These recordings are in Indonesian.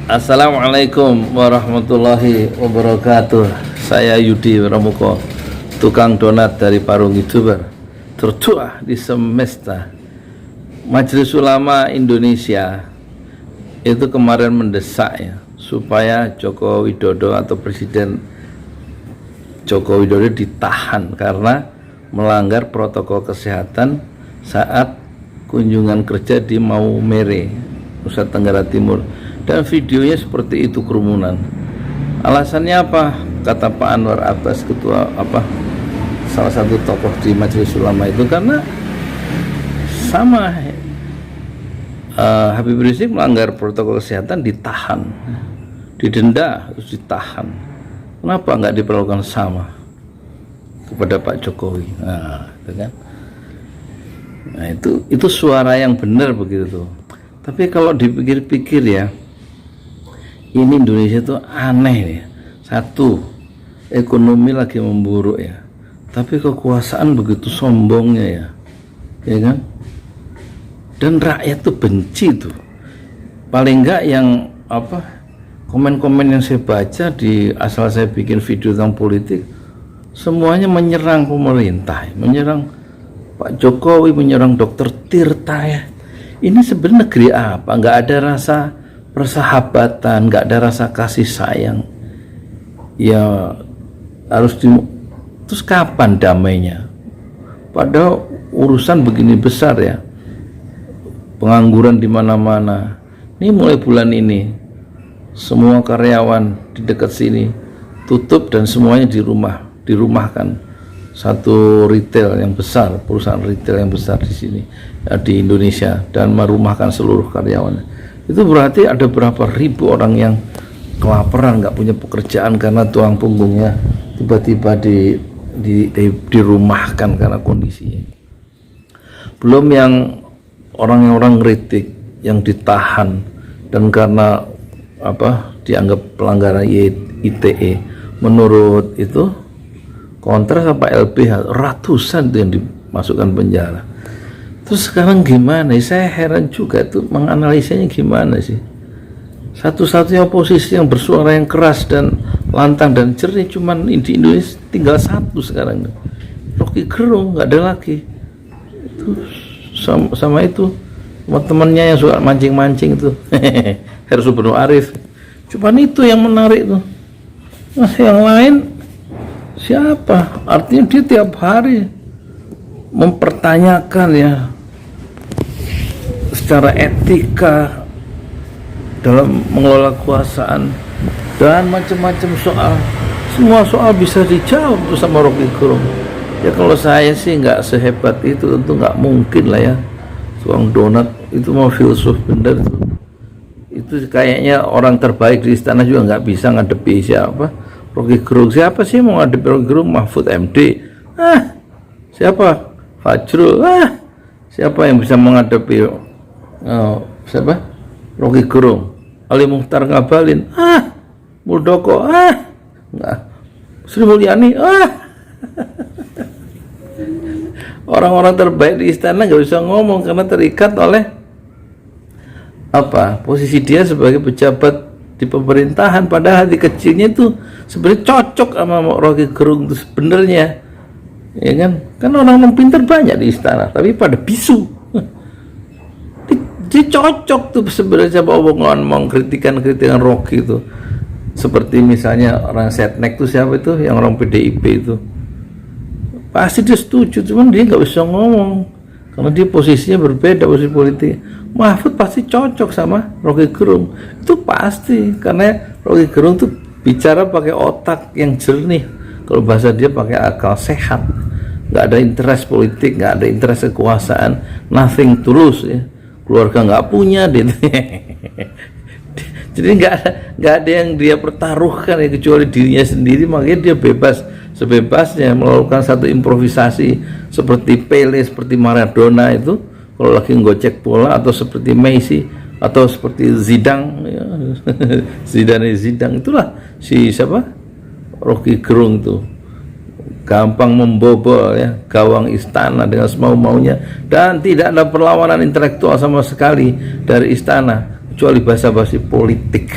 Assalamualaikum warahmatullahi wabarakatuh. Saya Yudi Pramuko, tukang donat dari Parung Youtuber, tertua di semesta. Majelis Ulama Indonesia itu kemarin mendesak ya, supaya Joko Widodo atau Presiden Joko Widodo ditahan karena melanggar protokol kesehatan saat kunjungan kerja di Maumere, Nusa Tenggara Timur. Dan videonya seperti itu, kerumunan. Alasannya apa? Kata Pak Anwar Abbas, ketua salah satu tokoh di Majelis Ulama itu, karena sama Habib Rizik melanggar protokol kesehatan, ditahan, didenda, terus ditahan. Kenapa nggak diperlakukan sama kepada Pak Jokowi? Nah, itu kan. Nah, itu suara yang benar begitu tuh. Tapi kalau dipikir-pikir ya, ini Indonesia tuh aneh ya. Satu, ekonomi lagi memburuk ya, tapi kekuasaan begitu sombongnya ya kan? Dan rakyat tuh benci tuh. Paling enggak yang komen-komen yang saya baca di asal saya bikin video tentang politik, semuanya menyerang pemerintah, menyerang Pak Jokowi, menyerang Dr. Tirta ya. Ini sebenarnya negeri apa? Nggak ada rasa persahabatan, nggak ada rasa kasih sayang. Ya harus terus kapan damainya? Padahal urusan begini besar ya, pengangguran di mana-mana. Ini mulai bulan ini semua karyawan di dekat sini tutup dan semuanya dirumahkan. Satu retail yang besar, perusahaan retail yang besar di sini ya, di Indonesia, dan merumahkan seluruh karyawannya. Itu berarti ada berapa ribu orang yang kelaparan, nggak punya pekerjaan karena tulang punggungnya tiba-tiba dirumahkan karena kondisinya. Belum yang orang-orang kritik yang ditahan dan karena dianggap pelanggaran ITE, menurut itu kontras LBH ratusan yang dimasukkan penjara. Terus sekarang gimana? Saya heran juga tuh menganalisanya gimana sih. Satu-satunya oposisi yang bersuara yang keras dan lantang dan jernih cuman di Indonesia tinggal satu sekarang, Rocky Gerung, nggak ada lagi. Itu sama itu teman-temannya yang suka mancing-mancing itu Heru Subnu Arif, cuman itu yang menarik tuh. Nah, yang lain siapa? Artinya dia tiap hari mempertanyakan ya secara etika dalam mengelola kekuasaan dan macam-macam soal. Semua soal bisa dijawab sama Rocky Gerung. Ya kalau saya sih nggak sehebat itu, tentu nggak mungkin lah ya. Tukang donat itu mau filsuf bener tuh. Itu kayaknya orang terbaik di istana juga nggak bisa ngadepi siapa Rocky Gerung. Siapa sih mau ngadepi Rocky Gerung? Mahfud MD. Siapa? Fajrul. Siapa yang bisa menghadapi siapa? Rocky Gerung. Ali Mukhtar Ngabalin. Muldoko. Sri Mulyani. Orang-orang terbaik di istana nggak bisa ngomong karena terikat oleh posisi dia sebagai pejabat di pemerintahan. Padahal hati kecilnya itu sebenarnya cocok sama Rocky Gerung itu sebenarnya, ya kan orang-orang pintar banyak di istana tapi pada bisu. Dia cocok tuh sebenarnya ngomong kritikan Rocky itu, seperti misalnya orang Setnek tuh siapa itu yang orang PDIP itu, pasti dia setuju, cuman dia nggak bisa ngomong karena dia posisinya berbeda, posisi politik. Mahfud pasti cocok sama Rocky Gerung, itu pasti, karena Rocky Gerung tuh bicara pakai otak yang jernih, kalau bahasa dia pakai akal sehat, nggak ada interest politik, nggak ada interest kekuasaan, nothing tulus ya, keluarga nggak punya dia. Jadi nggak ada yang dia pertaruhkan ya, kecuali dirinya sendiri. Makanya dia bebas sebebasnya melakukan satu improvisasi seperti Pele, seperti Maradona itu kalau lagi ngocek bola, atau seperti Messi, atau seperti Zidane ya. Zidane itulah si siapa, Rocky Gerung tuh gampang membobol ya gawang istana dengan semau-maunya, dan tidak ada perlawanan intelektual sama sekali dari istana. kecuali basa-basi politik.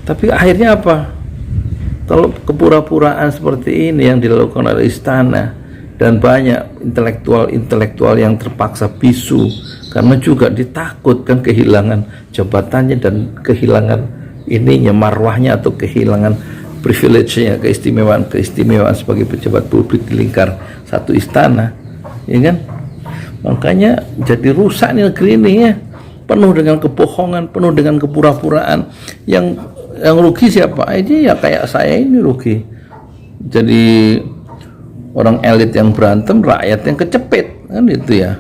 Tapi akhirnya apa? Kalau kepura-puraan seperti ini yang dilakukan oleh istana dan banyak intelektual yang terpaksa bisu karena juga ditakutkan kehilangan jabatannya dan kehilangan ininya, marwahnya, atau kehilangan privilege-nya, keistimewaan sebagai pejabat publik di lingkar satu istana, ya kan? Makanya jadi rusak nih negeri ini ya, penuh dengan kebohongan, penuh dengan kepura-puraan. Yang rugi siapa? Ini ya kayak saya ini rugi. Jadi orang elit yang berantem, rakyat yang kecepit, kan itu ya.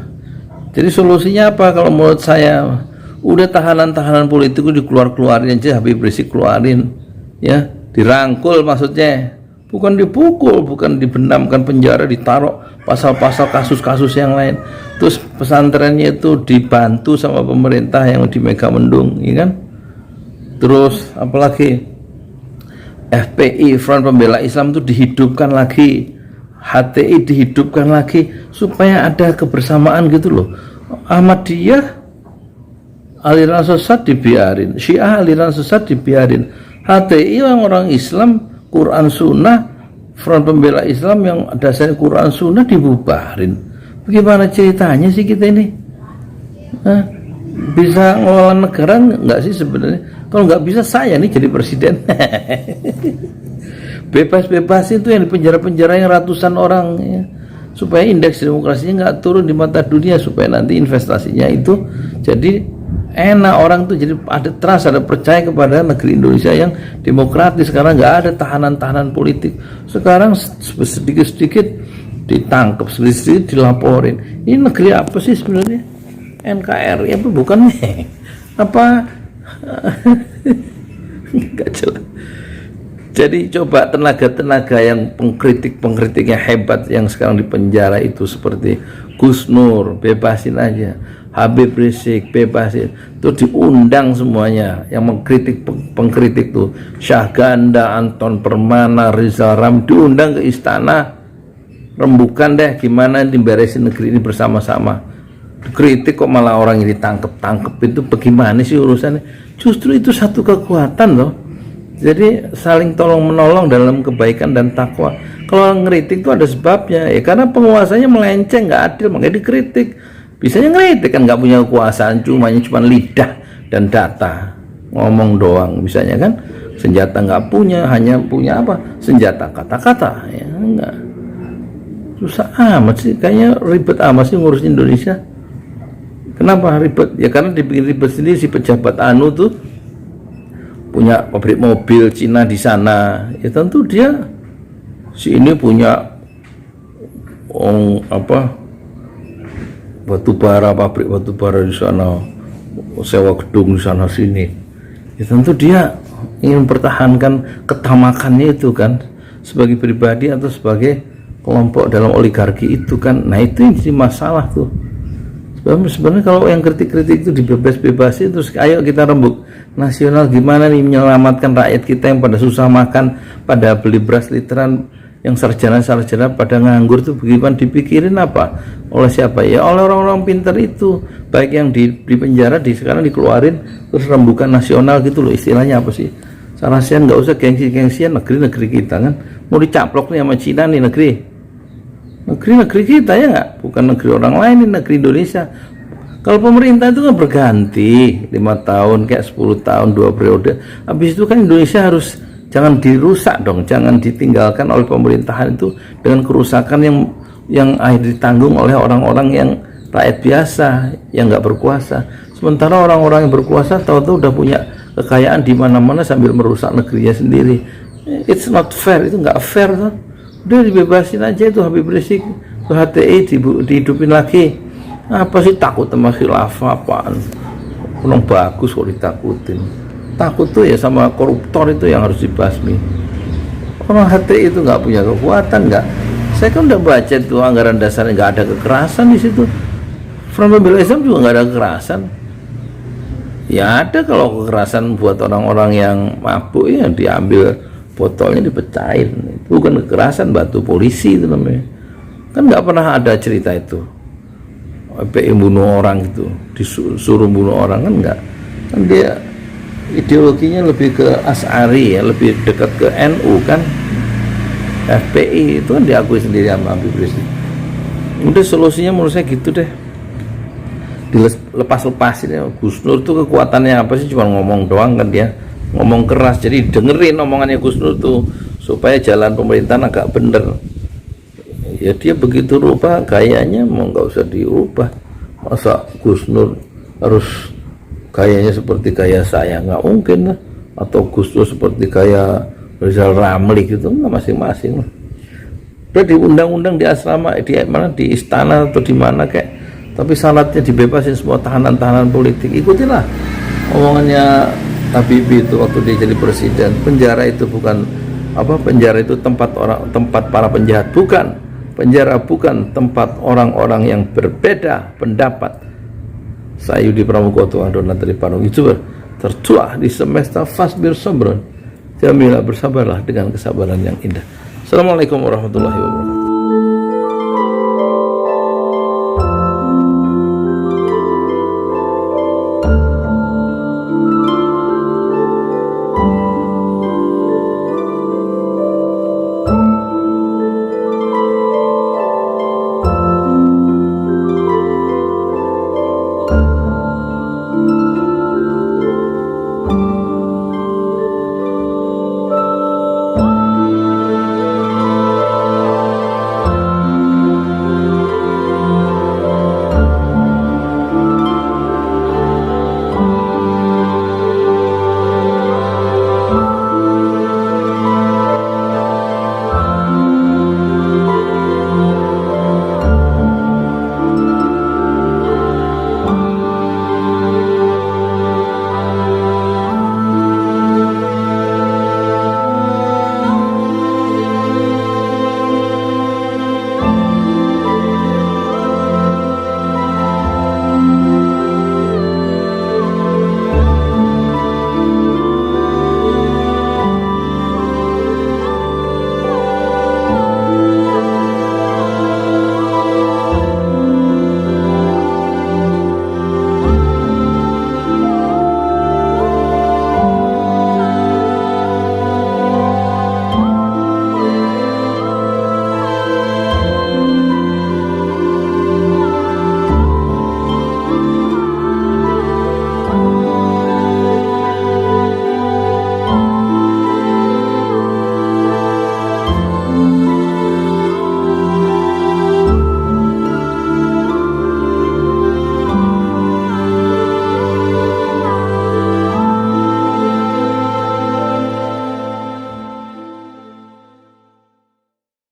Jadi solusinya apa kalau menurut saya? Udah tahanan-tahanan politik itu dikeluarin aja, Habib Rizik keluarin, ya, dirangkul maksudnya, bukan dipukul, bukan dibenamkan penjara, ditaruh pasal-pasal kasus-kasus yang lain. Terus pesantrennya itu dibantu sama pemerintah yang di Megamendung, ya kan? Terus apalagi FPI, Front Pembela Islam, itu dihidupkan lagi, HTI dihidupkan lagi supaya ada kebersamaan gitu loh. Ahmadiyah aliran sesat dibiarin, Syiah aliran sesat dibiarin, HTI orang Islam, Quran Sunnah, Front Pembela Islam yang dasarnya Quran Sunnah dibubarin. Bagaimana ceritanya sih kita ini? Bisa ngelola negara nggak sih sebenarnya? Kalau nggak bisa, saya nih jadi presiden. Bebas-bebas itu yang di penjara-penjara yang ratusan orang ya, supaya indeks demokrasinya nggak turun di mata dunia, supaya nanti investasinya itu jadi enak, orang tuh jadi ada trust, ada percaya kepada negeri Indonesia yang demokratis. Sekarang nggak ada tahanan-tahanan politik, sekarang sedikit-sedikit ditangkap, sedikit-sedikit dilaporin. Ini negeri apa sih sebenarnya? NKRI apa bukan? Apa? Nggak jelas. Jadi coba tenaga-tenaga yang pengkritiknya hebat yang sekarang di penjara itu, seperti Gus Nur, bebasin aja. Habib Rizik bebasin. Itu diundang semuanya yang mengkritik, pengkritik tuh, Syahganda, Anton Permana, Rizal Ram, diundang ke istana, rembukan deh gimana diberesin negeri ini bersama-sama. Kritik kok malah orang ini ditangkep itu bagaimana sih urusannya? Justru itu satu kekuatan loh. Jadi saling tolong menolong dalam kebaikan dan takwa. Kalau ngeritik itu ada sebabnya ya, karena penguasanya melenceng, nggak adil, makanya dikritik. Bisanya ngeritik kan nggak punya kekuasaan, cuma lidah dan data, ngomong doang misalnya kan. Senjata nggak punya, hanya punya apa? Senjata kata-kata ya, enggak. Susah amat sih, kayaknya ribet amat sih ngurus Indonesia. Kenapa ribet? Ya karena dibikin ribet sendiri. Si pejabat anu tuh punya pabrik mobil Cina di sana, ya tentu dia si ini punya pabrik batu bara di sana, sewa gedung di sana sini, ya tentu dia ingin mempertahankan ketamakannya itu kan, sebagai pribadi atau sebagai kelompok dalam oligarki itu kan. Nah itu yang jadi masalah tuh. Sebenarnya kalau yang kritik-kritik itu dibebas-bebasin, terus ayo kita rembuk nasional, gimana nih menyelamatkan rakyat kita yang pada susah makan, pada beli beras literan, yang sarjana-sarjana pada nganggur tuh bagaimana dipikirin apa? Oleh siapa? Ya oleh orang-orang pintar itu, baik yang di penjara, sekarang dikeluarin, terus rembukan nasional gitu loh, istilahnya apa sih? Sarasian, nggak usah gengsi-gengsian negeri-negeri kita kan, mau dicaplok nih sama Cina nih negeri kita ya nggak, bukan negeri orang lain, ini negeri Indonesia. Kalau pemerintah itu kan berganti 5 tahun, kayak 10 tahun 2 periode, habis itu kan Indonesia harus, jangan dirusak dong, jangan ditinggalkan oleh pemerintahan itu dengan kerusakan yang akhirnya ditanggung oleh orang-orang yang rakyat biasa yang nggak berkuasa. Sementara orang-orang yang berkuasa tahu-tahu udah punya kekayaan di mana-mana sambil merusak negerinya sendiri. It's not fair, itu nggak fair tuh. Udah dibebasin aja itu Habib Rizik, itu HTI dihidupin lagi. Apa sih takut sama khilafah apaan? Orang bagus kok ditakutin. Takut tuh ya sama koruptor itu yang harus dibasmi. Orang HTI itu nggak punya kekuatan, nggak. Saya kan udah baca tuh anggaran dasarnya, nggak ada kekerasan di situ. Front Pembela Islam juga nggak ada kekerasan. Ya ada kalau kekerasan buat orang-orang yang mabuk ya diambil botolnya dipecahin, itu bukan kekerasan, batu polisi itu namanya. Kan nggak pernah ada cerita itu FPI bunuh orang gitu, disuruh bunuh orang kan nggak. Kan dia ideologinya lebih ke Asy'ari ya, lebih dekat ke NU kan. FPI itu kan diakui sendiri sama Habib Rizik. Udah solusinya menurut saya gitu deh, dilepas-lepasin ya. Gus Nur tuh kekuatannya apa sih, cuma ngomong doang kan, dia ngomong keras, jadi dengerin omongannya Gus Nur tuh supaya jalan pemerintahan agak bener. Ya dia begitu rubah gayanya, mau nggak usah diubah. Masa Gus Nur harus gayanya seperti gaya saya, nggak mungkin lah. Atau Gus Nur seperti gaya Rizal Ramli gitu, nggak, masing-masing lah. Udah diundang-undang di asrama, di mana, di istana atau di mana kayak, tapi syaratnya dibebasin semua tahanan-tahanan politik. Ikutilah omongannya Habibie itu waktu dia jadi presiden. Penjara itu bukan apa, penjara itu tempat para penjahat, bukan. Penjara bukan tempat orang-orang yang berbeda pendapat. Saya Yudi Pramukoto, Donat dari Parung, YouTuber tertua di semesta Fasbir Sabron. Jamilah, bersabarlah dengan kesabaran yang indah. Assalamualaikum warahmatullahi wabarakatuh.